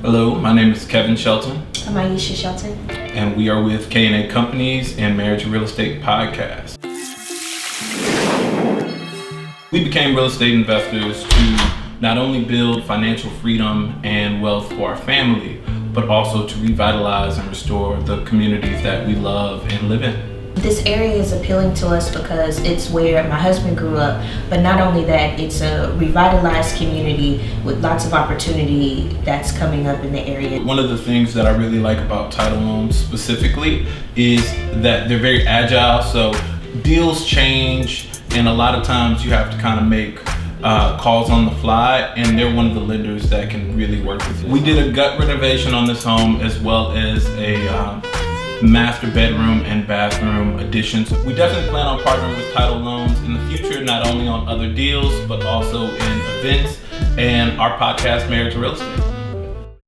Hello, my name is Kevan Shelton. I'm Ayesha Shelton. And we are with K&A Companies and Marriage and Real Estate Podcast. We became real estate investors to not only build financial freedom and wealth for our family, but also to revitalize and restore the communities that we love and live in. This area is appealing to us because it's where my husband grew up, but not only that, it's a revitalized community with lots of opportunity that's coming up in the area. One of the things that I really like about Tidal Loans specifically is that they're very agile, so deals change, and a lot of times you have to kind of make calls on the fly, and they're one of the lenders that can really work with you. We did a gut renovation on this home as well as a master bedroom and bathroom additions. We definitely plan on partnering with Tidal Loans in the future, not only on other deals, but also in events and our podcast, Marriage and Real Estate.